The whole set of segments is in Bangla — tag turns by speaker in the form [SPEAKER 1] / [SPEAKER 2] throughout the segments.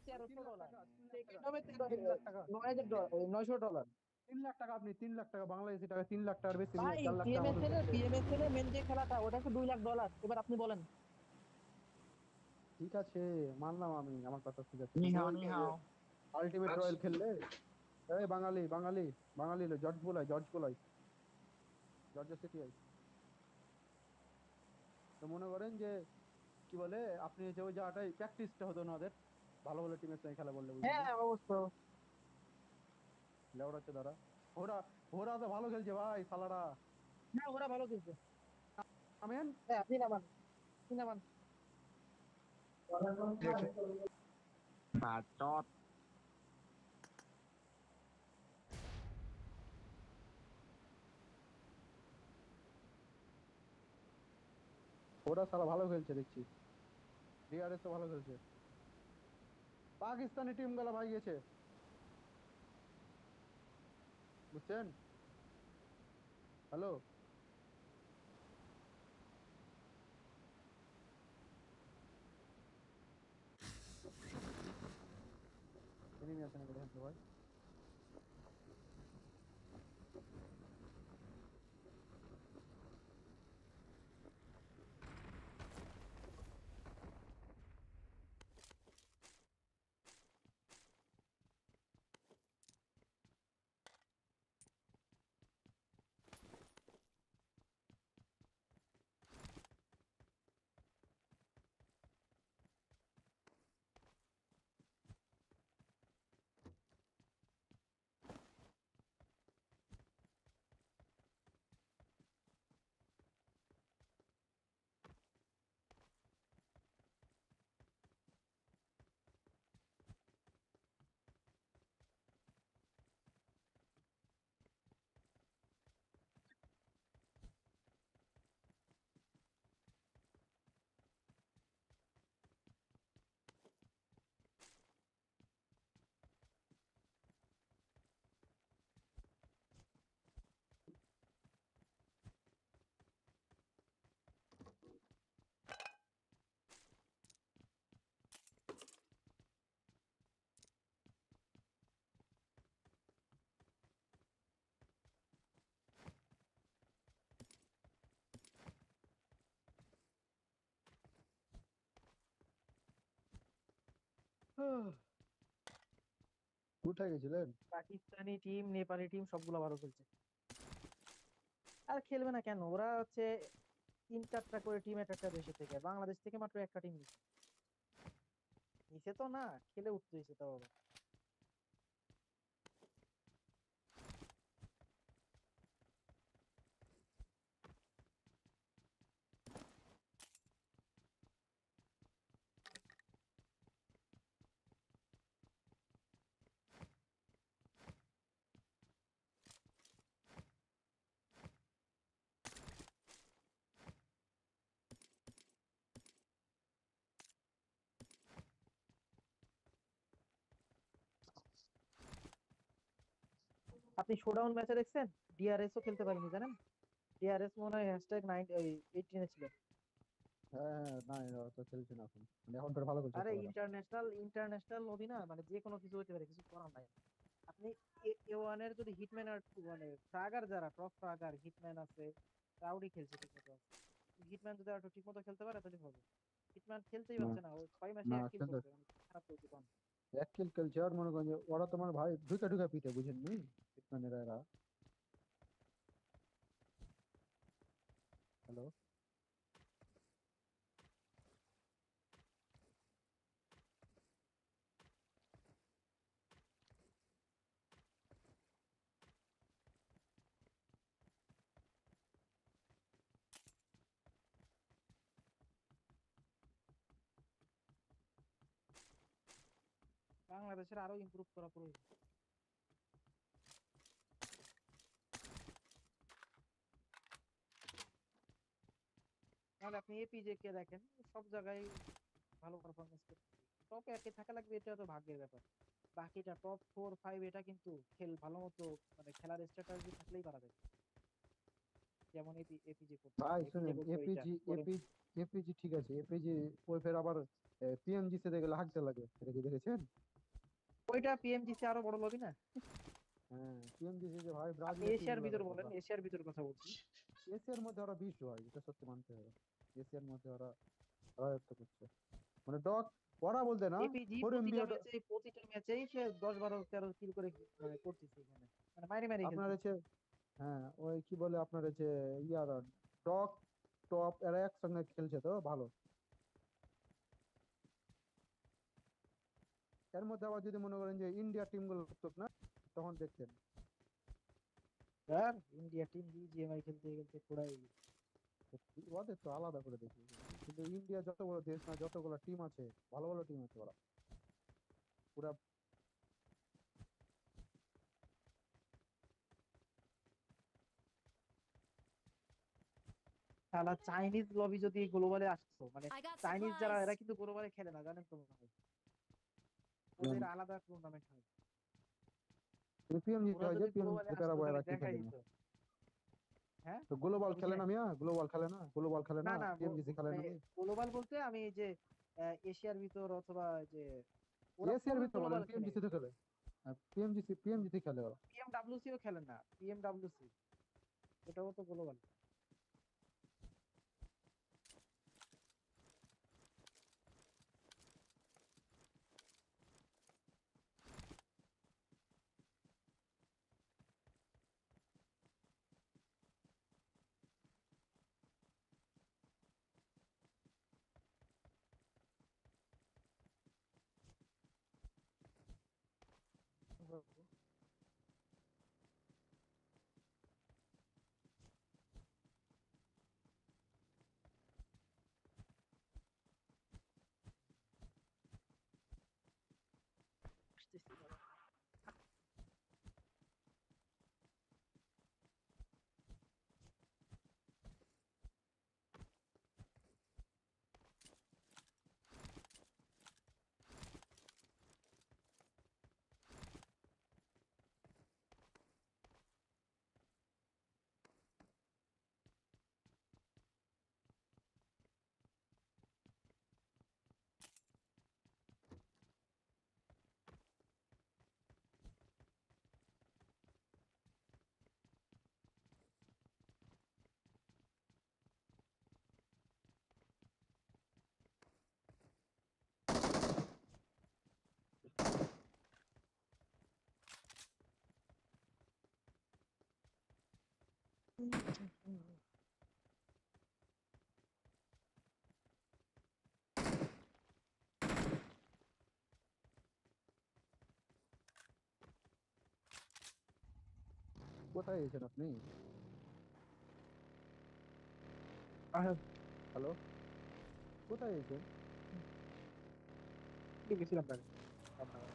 [SPEAKER 1] $1300, সেকেন্ড হবে
[SPEAKER 2] তিন লাখ টাকা
[SPEAKER 1] 9,000 $900।
[SPEAKER 2] 3 লাখ টাকা, আপনি 3 লাখ টাকা বাংলাদেশি টাকা 3 লাখ টাকার বেশি
[SPEAKER 1] ভাই
[SPEAKER 2] 4 লাখ টাকার মতো
[SPEAKER 1] পিএমএসএল এর
[SPEAKER 2] খেলছে।
[SPEAKER 1] পিএমএসএল এর মেন যে খেলাটা ওটা তো $2 লাখ। এবার আপনি বলেন।
[SPEAKER 2] ঠিক আছে, মানলাম আমি, আমার কথা ঠিক আছে, কিন্তু
[SPEAKER 1] নিহাও
[SPEAKER 2] ওই
[SPEAKER 1] নিহাও।
[SPEAKER 2] আলটিমেট রয়্যাল খেললে এই বাঙালি বাঙালি বাঙালি লো, জর্জ গোলাই, জর্জ গোলাই, জর্জ সেটিয়াই। তো মনে করেন যে কি বলে, আপনি যে ওই জায়গাটায় প্র্যাকটিসটা হতো না ওদের, ভালো ভালো টিমের সঙ্গে খেলা বললে বুঝলেন না,
[SPEAKER 1] হ্যাঁ অবশ্য।
[SPEAKER 2] লেওড়া হচ্ছে তারা। ওরা ওরা তো ভালো খেলছে ভাই সালারা।
[SPEAKER 1] হ্যাঁ ওরা ভালো খেলছে।
[SPEAKER 2] আমেন।
[SPEAKER 1] হ্যাঁ আপনি নামান, আপনি নামান। বাচত।
[SPEAKER 2] ওরা সালা ভালো খেলছে দেখছি, ডিআরএস তো ভালো খেলছে। পাকিস্তানি টিম গুলা ভাই গেছে, বুঝছেন। হ্যালো, এনিমি আছে নাকি দেখেন তো ভাই। কোথায় গেছিলেন?
[SPEAKER 1] পাকিস্তানি টিম, নেপালি টিম সবগুলো ভালো খেলছে। আর খেলবে না কেন? ওরা হচ্ছে 3-4টা করে টিম এক একটা দেশে থেকে, বাংলাদেশ থেকে মাত্র একটা টিম নিছে। নিচে তো না, খেলে উঠতে হয়েছে তাও আবার। আপনি শোডাউন ম্যাচে দেখছেন? ডিআরএস ও খেলতে পারেনি জানেন? ডিআরএস মনে হয় #9 18 ছিল।
[SPEAKER 2] হ্যাঁ হ্যাঁ, না এরা তো খেলছে না এখন, মানে এখন তো ভালো খেলছে
[SPEAKER 1] আরে
[SPEAKER 2] সালারা।
[SPEAKER 1] ইন্টারন্যাশনাল ইন্টারন্যাশনাল নবী না, মানে যে কোনো কিছু হতে পারে, কিছু করার নাই। আপনি A1 এর যদি হিটম্যান আর মানে ফ্রাগার, যারা টপ ফ্রাগার হিটম্যান আছে, রাউডি খেলছে ঠিক মতো আছে। হিটম্যান যদি আর একটু ঠিক মতো খেলতে পারে তাহলে হবে। হিটম্যান খেলতেই
[SPEAKER 2] না
[SPEAKER 1] পারছে না, ও 6 মাসে
[SPEAKER 2] না,
[SPEAKER 1] 1 কিল
[SPEAKER 2] খেলতে
[SPEAKER 1] করছে, মানে খারাপ চলছে কোন।
[SPEAKER 2] এক কিল খেলছে, আর মনে করেন যে ওরা তোমার ভাই ঢুকে ঢুকে পিটে, বুঝেননি হিটম্যানেরা এরা। হ্যালো,
[SPEAKER 1] বাংলাদেশের আরো ইমপ্রুভ করা প্রয়োজন। তাহলে আপনি এপিজে কে দেখেন, সব জায়গায় ভালো পারফরমেন্স করতেছে। টপ একে থাকা লাগবে, এটা তো ভাগ্যের ব্যাপার। বাকিটা টপ 4-5 এটা কিন্তু ভালো মতো, মানে খেলার স্ট্র্যাটেজি থাকলেই পারা যায়। যেমন এপিজে করতেছে,
[SPEAKER 2] ভাই
[SPEAKER 1] এপিজে
[SPEAKER 2] শুনেন,
[SPEAKER 1] করতো এটা
[SPEAKER 2] এপিজি
[SPEAKER 1] করে।
[SPEAKER 2] এপিজি এপিজি ঠিক আছে, এপিজি ওই ফের আবার পিএমজিসি তে গেলে হাঁকতে লাগে, এটা কি দেখেছেন?
[SPEAKER 1] ওইটা পিএমজিসি আরো বড় লবি না?
[SPEAKER 2] হ্যাঁ, পিএমজিসি যে ভাই
[SPEAKER 1] আপনি
[SPEAKER 2] ব্রাজিলের টিম
[SPEAKER 1] এশিয়ার
[SPEAKER 2] গুলো
[SPEAKER 1] ভিতর
[SPEAKER 2] দেখো।
[SPEAKER 1] বলেন, এশিয়ার ভিতর কথা বলছি।
[SPEAKER 2] এশিয়ার মধ্যে ওরা বিশ্ব হয়, এটা সত্যি মানতে হবে। এশিয়ার মধ্যে ওরা রাজত্ব করছে, মানে ডগ ওরা বলতে না,
[SPEAKER 1] এপিজি
[SPEAKER 2] ফোর
[SPEAKER 1] প্রতিটা
[SPEAKER 2] এমবিও।
[SPEAKER 1] ম্যাচে, প্রতিটা ম্যাচেই সে 10 12 13 কিল করে মানে করতেছে এখানে, মানে মারি মারি
[SPEAKER 2] আপনার
[SPEAKER 1] খেলতেছে।
[SPEAKER 2] হচ্ছে, হ্যাঁ ওই কি বলে আপনার হচ্ছে ইয়ার ডগ টপ এরা একসঙ্গে খেলছে তো ভালো। এর মধ্যে আবার যদি মনে করেন যে ইন্ডিয়া টিম গুলো থাকতো না, তখন দেখতেন।
[SPEAKER 1] আর ইন্ডিয়া টিম বিজিএমআই খেলতে খেলতে পুরাই।
[SPEAKER 2] সত্যি ওদের তো আলাদা করে দেখি, কিন্তু ইন্ডিয়া যত বড় দেশ না, যতগুলো টিম আছে, ভালো ভালো টিম আছে ওরা পুরা।
[SPEAKER 1] শালা চাইনিজ লবি যদি গ্লোবালে আসতো, মানে
[SPEAKER 3] I got
[SPEAKER 1] চাইনিজ যারা, এরা
[SPEAKER 3] supplies.
[SPEAKER 1] কিন্তু গ্লোবালে খেলে না জানেন তো মনে হয়। ওদের আলাদা টুর্নামেন্ট হয়।
[SPEAKER 2] পিএমজিতে
[SPEAKER 1] ওরা
[SPEAKER 2] হয় যে
[SPEAKER 1] যদি গ্লোবালে
[SPEAKER 2] পিএমজিতে তারা
[SPEAKER 1] আসতো
[SPEAKER 2] বয়
[SPEAKER 1] তাহলে
[SPEAKER 2] রাখি
[SPEAKER 1] দেখাই
[SPEAKER 2] খেলে না।
[SPEAKER 1] দিত। হ্যাঁ,
[SPEAKER 2] তো গ্লোবাল
[SPEAKER 1] কি
[SPEAKER 2] খেলে
[SPEAKER 1] বুঝলেন?
[SPEAKER 2] না মিয়া, গ্লোবাল খেলে না, গ্লোবাল খেলে
[SPEAKER 1] না
[SPEAKER 2] না,
[SPEAKER 1] না,
[SPEAKER 2] পিএমজিসি খেলে
[SPEAKER 1] মানে
[SPEAKER 2] না নি?
[SPEAKER 1] গ্লোবাল বলতে আমি এই যে এশিয়ার ভিতর অথবা যে ওরা ফুল
[SPEAKER 2] এশিয়ার ভিতরে বলেন,
[SPEAKER 1] গ্লোবাল খেলে।
[SPEAKER 2] পিএমজিসি তো খেলে। পিএমজিসি খেলে ওরা।
[SPEAKER 1] পিএমডাব্লিউসিও খেলে না, পিএমডাব্লিউসি ওটাও তো গ্লোবাল। আসতেছি দাঁড়া।
[SPEAKER 2] কোথায় গেছেন আপনি?
[SPEAKER 1] আহ,
[SPEAKER 2] হ্যালো, কোথায় গেছেন?
[SPEAKER 1] কি গেছিলাম তাহলে রান্না করে।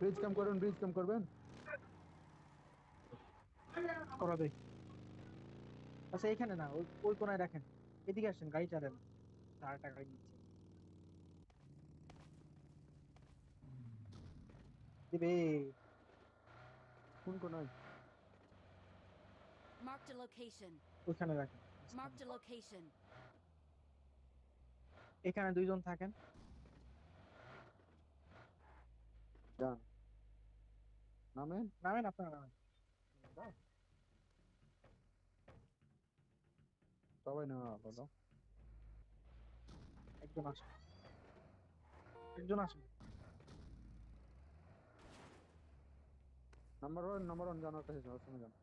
[SPEAKER 2] ব্রিজ কাম করবেন, ব্রিজ কাম করবেন।
[SPEAKER 1] করা দেই। আচ্ছা এখানে না, ওই ওই কোনায় রাখেন। এদিকে আসেন, গাড়ি চালান। আর টাকা নিচ্ছে দিবে।
[SPEAKER 2] কোন কোনায়?
[SPEAKER 3] Marked a location.
[SPEAKER 1] ওইখানে রাখেন।
[SPEAKER 3] Marked a location.
[SPEAKER 1] এখানে দুইজন থাকেন।
[SPEAKER 2] যান, নামেন।
[SPEAKER 1] নামেন, আপনারা নামেন।
[SPEAKER 2] সবাই নেওয়া হলো।
[SPEAKER 1] একজন আসেন, একজন আসেন।
[SPEAKER 2] নাম্বার ওয়ান জানার কাছে যাওয়ার সময় যান।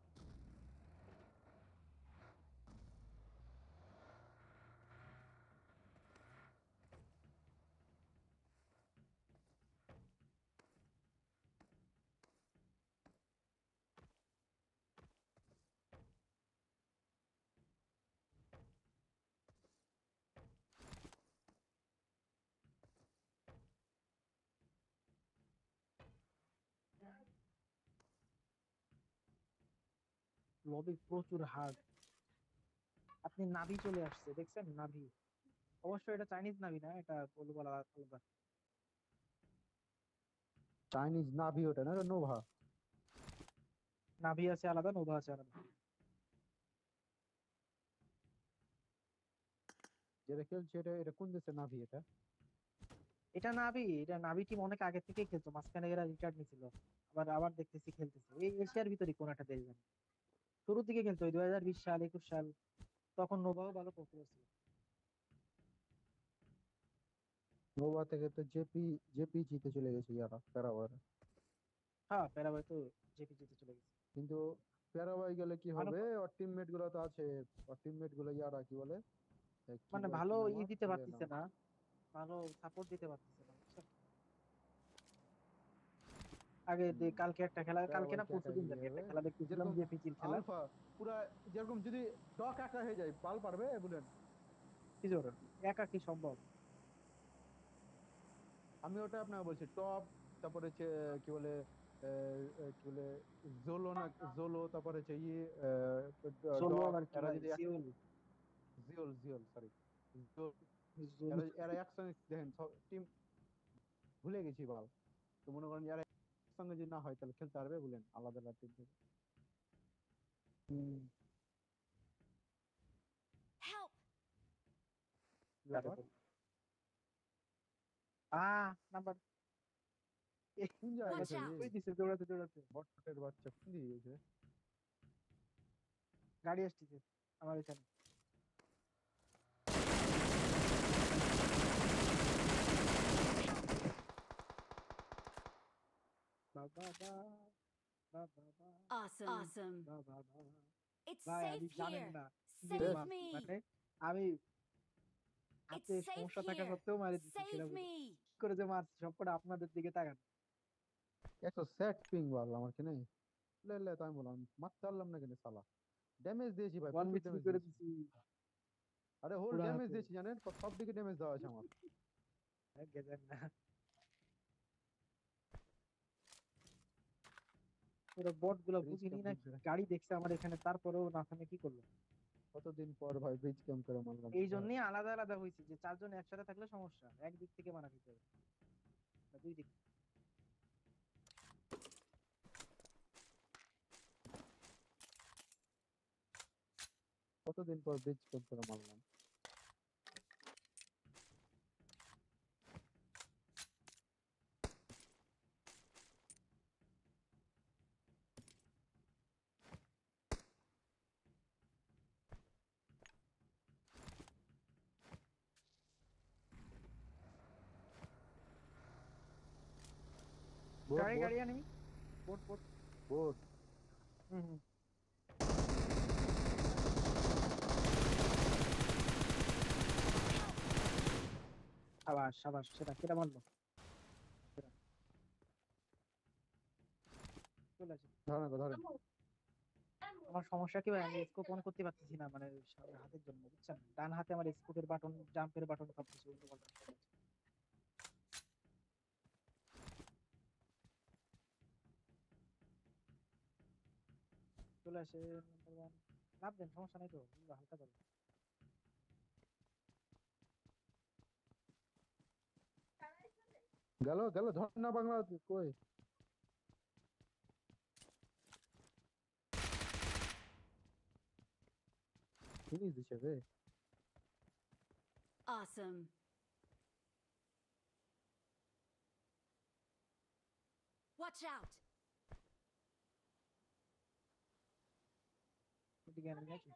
[SPEAKER 1] লবি প্রচুর হার্ড। আপনি নাভি চলে আসছে দেখছেন, নাভি। অবশ্যই এটা চাইনিজ নাভি না, এটা বলবো বলা আলাদা।
[SPEAKER 2] চাইনিজ নাভি ওটা না, নোভা।
[SPEAKER 1] নাভি আছে আলাদা, নোভা আছে আলাদা।
[SPEAKER 2] যেটা খেলছে এটা, এটা কোন দেশের নাভি এটা?
[SPEAKER 1] এটা নাভি, এটা নাভি টিম অনেক আগে থেকে খেলতো, মাঝখানে এরা রিটায়ার্ড নিছিল। আবার আবার দেখতেছি খেলতেছে এই এশিয়ার ভিতরে কোন একটা দেশ জানি। শুরুর দিকে খেলতো ওই 2020 সাল 21 সাল, তখন নোভাও ভালো পপুলার ছিল।
[SPEAKER 2] নোভা থেকে তো জেপি, জেপি জিতে চলে গেছে ইয়ারা প্যারাওয়ার।
[SPEAKER 1] হ্যাঁ প্যারাগুয়ে তো জেপিজিতে চলে গেছে।
[SPEAKER 2] কিন্তু প্যারাওয়াই গেলে কি
[SPEAKER 1] ভালো
[SPEAKER 2] হবে, ওর টিমমেট গুলো তো আছে। ওর টিমমেট গুলো ইয়ারা কি বলে, কি
[SPEAKER 1] মানে
[SPEAKER 2] বলে,
[SPEAKER 1] ভালো
[SPEAKER 2] কি নাম
[SPEAKER 1] ই
[SPEAKER 2] ওর,
[SPEAKER 1] দিতে
[SPEAKER 2] ভুলে গেলাম।
[SPEAKER 1] পারতেছে না, ভালো সাপোর্ট দিতে পারতেছে না বুঝছেন? আগে কালকে একটা খেলা, কালকে
[SPEAKER 2] প্যারাওয়াই
[SPEAKER 1] না
[SPEAKER 2] কে একা
[SPEAKER 1] পরশুদিন
[SPEAKER 2] এগিয়ে
[SPEAKER 1] জানি
[SPEAKER 2] যাবে।
[SPEAKER 1] একটা খেলা দেখতেছিলাম
[SPEAKER 2] যেরকম
[SPEAKER 1] জেপিজির খেলা।
[SPEAKER 2] আলফা পুরা, যেরকম যদি ডক একা হয়ে যায় বাল পারবে বলেন।
[SPEAKER 1] কি জোর একা কি সম্ভব?
[SPEAKER 2] আমি ওটা আপনাকে বলছি টপ, তারপরে হচ্ছে কি বলে, কি বলে, জোলো না, জোলো, তারপরে হচ্ছে
[SPEAKER 1] জোলো
[SPEAKER 2] ডক,
[SPEAKER 1] আবার কি
[SPEAKER 2] এরা
[SPEAKER 1] ভাই,
[SPEAKER 2] যদি
[SPEAKER 1] জিওল।
[SPEAKER 2] জিওল, জিওল সরি,
[SPEAKER 1] জোলো।
[SPEAKER 2] এরা এরা একসঙ্গে দেখেন টিম, ভুলে গেছি বাল। তো মনে করেন যারা একসঙ্গে যদি না হয় তাহলে খেলতে পারবে বলেন, আলাদা আলাদা টিম থেকে
[SPEAKER 1] হুম,
[SPEAKER 3] Help!
[SPEAKER 2] কি ব্যাপার।
[SPEAKER 1] নাম্বার
[SPEAKER 2] কোন জায়গায়
[SPEAKER 3] Watch
[SPEAKER 2] গেছে রে,
[SPEAKER 3] out!
[SPEAKER 1] কই দিছে দৌড়াতে দৌড়াতে।
[SPEAKER 2] বটের বাচ্চা কোন দিকে গেছে?
[SPEAKER 1] গাড়ি আসতেছে আমার এখানে। বাবা বা, বাবা বা,
[SPEAKER 3] Awesome. Awesome.
[SPEAKER 1] বাবা বা।
[SPEAKER 3] It's
[SPEAKER 1] ভাই আপনি
[SPEAKER 3] safe
[SPEAKER 1] জানেন
[SPEAKER 3] here.
[SPEAKER 1] না কি যে
[SPEAKER 3] Save
[SPEAKER 2] শেষ।
[SPEAKER 3] me.
[SPEAKER 1] মানে আমি
[SPEAKER 3] It's
[SPEAKER 1] হাতে
[SPEAKER 3] safe
[SPEAKER 1] সমস্যা থাকা
[SPEAKER 3] here.
[SPEAKER 1] সত্ত্বেও মারি দিচ্ছি সেটা
[SPEAKER 3] Save
[SPEAKER 1] বুঝি
[SPEAKER 3] me.
[SPEAKER 1] কি করে যে মারছি, সবকটা আপনাদের দিকে তাকান।
[SPEAKER 2] একশো সেট পিং বাল আমার কি নেই। লে লে, তাই বললাম মারতে পারলাম না, কিন্তু সালা ড্যামেজ দিয়েছি ভাই,
[SPEAKER 1] ওয়ান
[SPEAKER 2] প্রচুর
[SPEAKER 1] বি থ্রি
[SPEAKER 2] ড্যামেজ
[SPEAKER 1] করে
[SPEAKER 2] দিয়েছি।
[SPEAKER 1] দিছি
[SPEAKER 2] আরে হোল
[SPEAKER 1] পুরা
[SPEAKER 2] ড্যামেজ
[SPEAKER 1] হাতে।
[SPEAKER 2] দিয়েছি জানেন, সব দিকে ড্যামেজ দেওয়া আছে আমার।
[SPEAKER 1] গেছেন না, পুরো বট গুলা
[SPEAKER 2] ব্রিজ
[SPEAKER 1] বুঝিনি
[SPEAKER 2] ক্যাম্প,
[SPEAKER 1] না গাড়ি দেখছে আমার এখানে, তারপরেও না থামে কি করলো।
[SPEAKER 2] কতদিন পর ভাই ব্রিজ ক্যাম্প করে মারলাম
[SPEAKER 1] এই
[SPEAKER 2] ভাই।
[SPEAKER 1] জন্যই আলাদা আলাদা হয়েছে যে চারজন একসাথে থাকলে সমস্যা, একদিক থেকে মারা খেতে হবে না দুই দিক।
[SPEAKER 2] কতদিন পর ব্রিজ ক্যাম্প করে মারলাম। বোট
[SPEAKER 1] গাড়ি
[SPEAKER 2] বোট
[SPEAKER 1] গাড়ি আনিবি, বোট বোট।
[SPEAKER 2] বোট।
[SPEAKER 1] হম হম। সাবাস সাবাস, সেটা কেটা মারলো, সেটা চলে আসে।
[SPEAKER 2] ধরেন ধরেন।
[SPEAKER 1] আমার সমস্যা কি ভাই, আমি স্কোপ অন করতে পারতেছি না, মানে হাতের জন্য বুঝছেন, ডান হাতে আমার স্কোপের বাটন, জাম্পের বাটন সবকিছু উল্টো পাল্টা হয়ে গেছে। চলে আসে নাম্বার ওয়ান। লাভ দেন, সমস্যা নাই তো, হালকা করে।
[SPEAKER 2] গেল গেল, ধর না বাংলা কই, ফিনিশ দিছে রে।
[SPEAKER 3] Awesome. Watch out.
[SPEAKER 1] এদিকে আনি নাকি?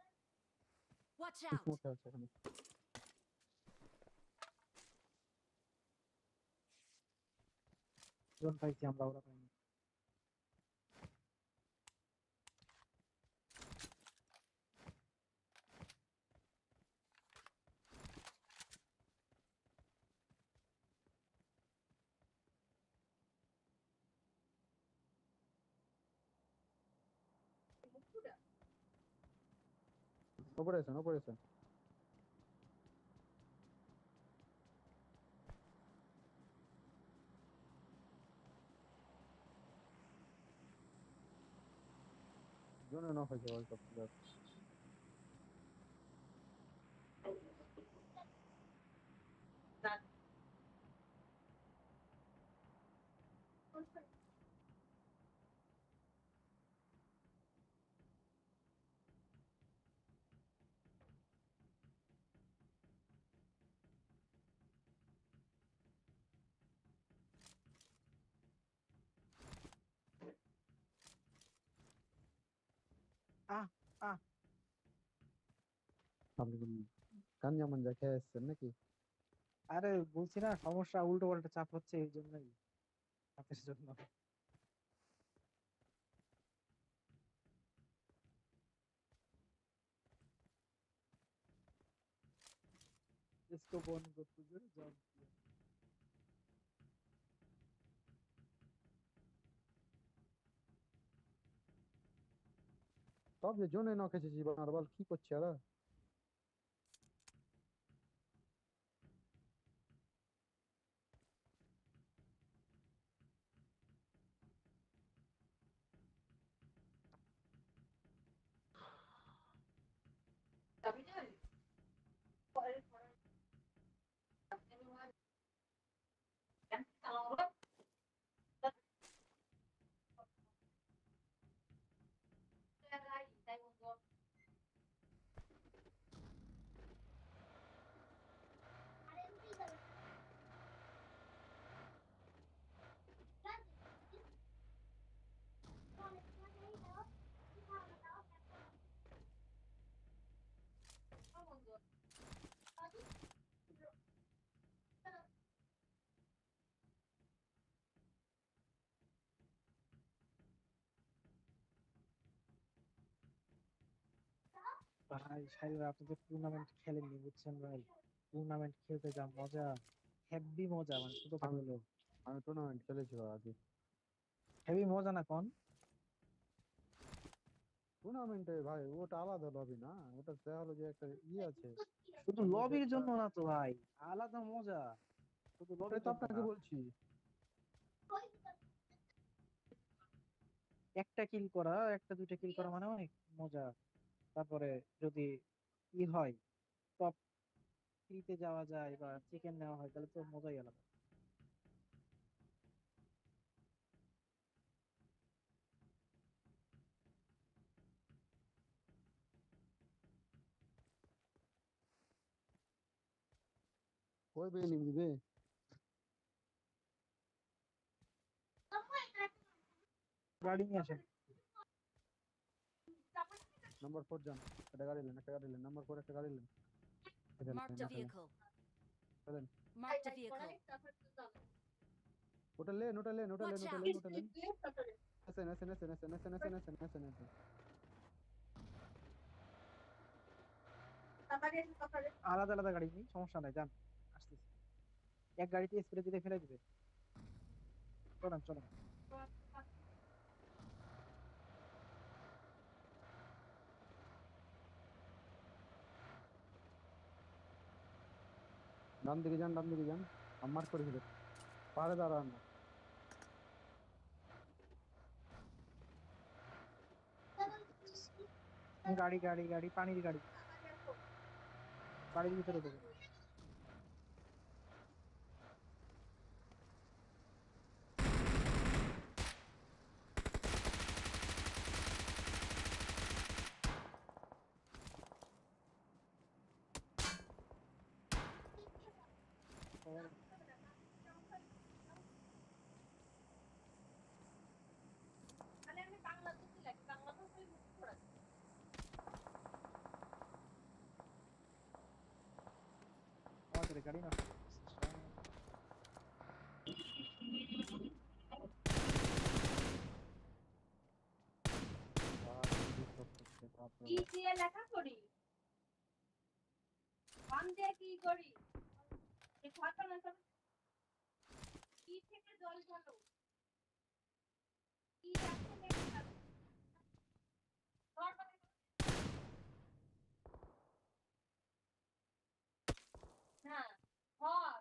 [SPEAKER 3] Watch
[SPEAKER 2] ঠিক
[SPEAKER 3] out.
[SPEAKER 2] মতো আছে এখানে।
[SPEAKER 1] জোন পাইছি আমরা, ওরা পাইনি।
[SPEAKER 2] Operation operation. জোনে নক হয়েছে ওয়ার্ল্ড কাপ প্লেয়ার।
[SPEAKER 1] আহ আহ
[SPEAKER 2] আপনি কোন গাঞ্জা মাঞ্জা খেয়ে এসছেন নাকি?
[SPEAKER 1] আরে বলছি না, সমস্যা উল্টো পাল্টা চাপ হচ্ছে এই জন্যই, হাতের জন্য। इसको बंद करते जो जॉब किया।
[SPEAKER 2] সব যে জোনে নক এসেছি জীবন বল কি করছে ওরা?
[SPEAKER 1] ভাই শাইর, আপনি তো টুর্নামেন্ট খেলেননি বুঝছেন ভাই। টুর্নামেন্ট খেলতে যা মজা, হেভি মজা, মানে ছোটখাটো
[SPEAKER 2] আমি
[SPEAKER 1] হলেও
[SPEAKER 2] আমি টুর্নামেন্ট খেলেছি আগে।
[SPEAKER 1] হেভি মজা না কোন?
[SPEAKER 2] টুর্নামেন্টে ভাই ওটা আলাদা লবি না, ওটা দেখা হলো যে একটা আছে
[SPEAKER 1] শুধু
[SPEAKER 2] ওর মধ্যে
[SPEAKER 1] লবির
[SPEAKER 2] একটা।
[SPEAKER 1] জন্য না তো ভাই, আলাদা মজা, শুধু
[SPEAKER 2] ওটাই
[SPEAKER 1] লবির
[SPEAKER 2] তো
[SPEAKER 1] জন্য
[SPEAKER 2] আপনাকে
[SPEAKER 1] না।
[SPEAKER 2] বলছি।
[SPEAKER 1] একটা কিল করা, একটা দুইটা কিল করা মানে অনেক মজা। তারপরে যদি ই হয়, টপ থ্রিতে যাওয়া যায় বা চিকেন নেওয়া হয়, তাহলে তো মজাই আলাদা।
[SPEAKER 2] ওই বেয়ে নিবি দিবে।
[SPEAKER 1] গাড়ি নিয়ে আসেন।
[SPEAKER 2] নাম্বার 4 যান, একটা গাড়ি নেন, একটা গাড়ি নেন, নাম্বার 4 একটা গাড়ি নেন। এটা
[SPEAKER 3] Marked
[SPEAKER 2] নেন,
[SPEAKER 3] a
[SPEAKER 2] এটা নেন,
[SPEAKER 3] vehicle.
[SPEAKER 2] এটা নেন।
[SPEAKER 3] Marked a vehicle.
[SPEAKER 2] ওটা লেন, ওটা লেন, ওটা লেন,
[SPEAKER 3] Watch
[SPEAKER 2] ওটা
[SPEAKER 3] out.
[SPEAKER 2] লেন, ওটা লেন। এসেন, এসেন, এসেন, এসেন, এসেন, এসেন, এসেন, এসেন, এসেন।
[SPEAKER 1] আলাদা আলাদা গাড়ি নেই, সমস্যা নাই, যান, আসতেছি। এক গাড়িতে স্প্রে দিলে ফেলে দিবে। চলেন চলেন।
[SPEAKER 2] ডান দিকে যান, ডান দিকে যান। আমি মার্ক করেছি দেখ, পাহাড়ে দাঁড়ান না।
[SPEAKER 1] গাড়ি গাড়ি গাড়ি, পানির গাড়ি, বাড়ির ভিতরে দেবে। আমাদের গাড়ি নষ্ট করতেছে।
[SPEAKER 4] কি দিয়ে লেখা করি বাম দিয়ে কি করি এই ফাঁকা না সব কি থেকে জল ঢালো কি আছে লেখা ধর মানে না ধর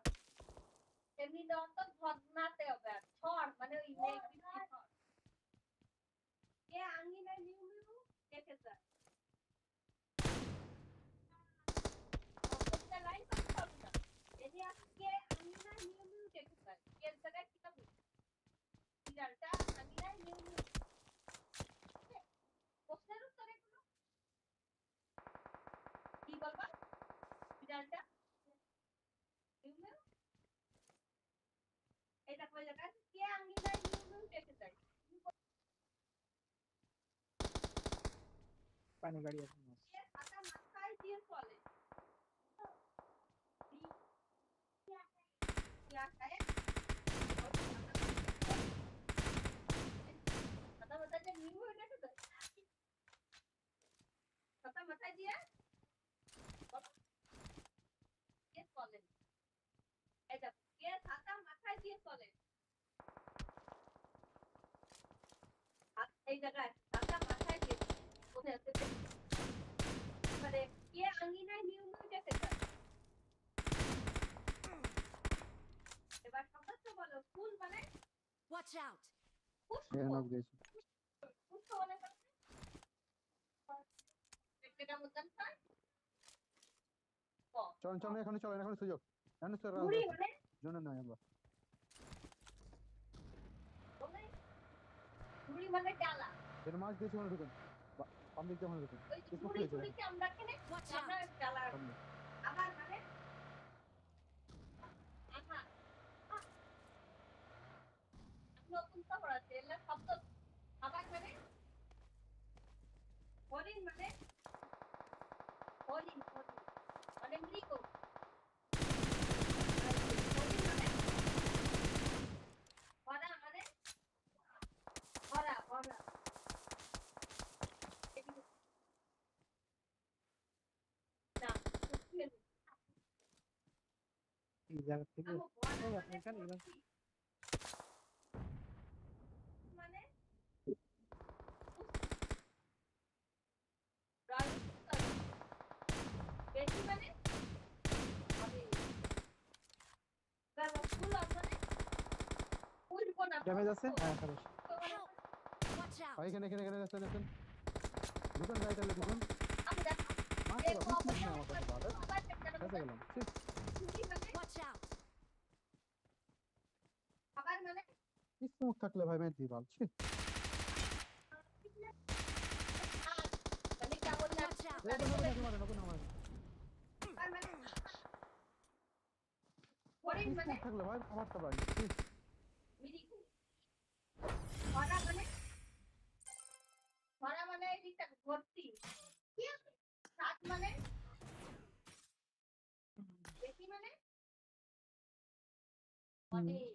[SPEAKER 4] এমনি দন্ত ধরনাতে হবে আর ধর মানে ওই নেগেটিভ ধর কে আঙ্গিনায় নিউ নিউ কে দেখে যায় অবস্থা লাইন করতে পারবো না এনে আজকে আমি না নিয়মিত দেখে যায় এর জায়গায় কিতাব বিড়ালটা আমি না নিয়মিত প্রশ্নের উত্তর এগুলো কি বলবা বিড়ালটা নিয়মিত এটা কই জায়গায় কে আমি না নিয়মিত দেখে যায়
[SPEAKER 1] পানি গাড়ি আছে মাছ।
[SPEAKER 4] কে ছাতা মাথায় দিয়ে চলে ছাতা মাথায় যে নিউ হয়ে গেছে তো ছাতা মাথায় দিয়ে বলো কে চলে এই দেখো কে ছাতা মাথায় দিয়ে চলে এই জায়গায় ছাতা মাথায় দিয়ে কোথায় আছে মানে কে আঙ্গিনায় নিয়মিত দেখে যায় এবার শব্দ বলো ফুল মানে
[SPEAKER 3] Watch out!
[SPEAKER 4] পুষ্প
[SPEAKER 2] এখানে গেছি
[SPEAKER 4] পুষ্প মানে একটা মুদ্রা চাই
[SPEAKER 2] চলেন এখানে চলেন এখন সুযোগ এখন
[SPEAKER 4] মুড়ি মানে
[SPEAKER 2] জন্য নয় আমরা
[SPEAKER 4] বলে মুড়ি মানে ডালা
[SPEAKER 2] এর মাছ দিয়েছি মনে ঢুকেন বাম দিক দিয়ে মনে ঢুকেন
[SPEAKER 4] ওই যে
[SPEAKER 2] কিছু
[SPEAKER 4] মুড়ি
[SPEAKER 2] খুলেছে
[SPEAKER 4] মুড়িকে আমরা এখানে
[SPEAKER 3] Watch
[SPEAKER 4] আমরা
[SPEAKER 3] out!
[SPEAKER 4] ডালা
[SPEAKER 2] সামনে
[SPEAKER 4] আবার মানে আহা নতুন তো পড়াচ্ছে এলা শব্দ আবার মানে হরিণ মানে হরিণ হরিণ মানে মৃগ হরিণ মানে ভরা মানে ভরা ভরা না
[SPEAKER 1] এই জায়গা থেকে
[SPEAKER 4] আমো ভরা
[SPEAKER 1] এই
[SPEAKER 4] মানে
[SPEAKER 1] আপনি এখানে এলেন।
[SPEAKER 4] ভর্তি। মানে বেশি মানে ফুল মানে উঠবো না
[SPEAKER 1] ড্যামেজ আছে হ্যাঁ খারাপ
[SPEAKER 3] Help! Watch out!
[SPEAKER 2] ভাই এখানে আছেন ঢুকেন গাড়িটা ঢুকুন
[SPEAKER 4] আমি দেখো
[SPEAKER 2] মাছ
[SPEAKER 4] এই
[SPEAKER 2] তো বিশ মিনিট আমার কাছে বাদ
[SPEAKER 4] আবার একটা
[SPEAKER 2] ফেসে গেলাম
[SPEAKER 4] মানে
[SPEAKER 3] Watch out!
[SPEAKER 4] আবার মানে
[SPEAKER 2] স্মোক থাকলে ভাই মেয়ে দিবাল
[SPEAKER 4] মানে কেমন
[SPEAKER 3] Watch out!
[SPEAKER 4] আবার মানে হরিণ মানে
[SPEAKER 2] স্মোক থাকলে ভাই আমার তো ভাই
[SPEAKER 4] মিরি ভরা মানে এইটা ভর্তি কি আছে সাত মানে বেশি মানে অনেক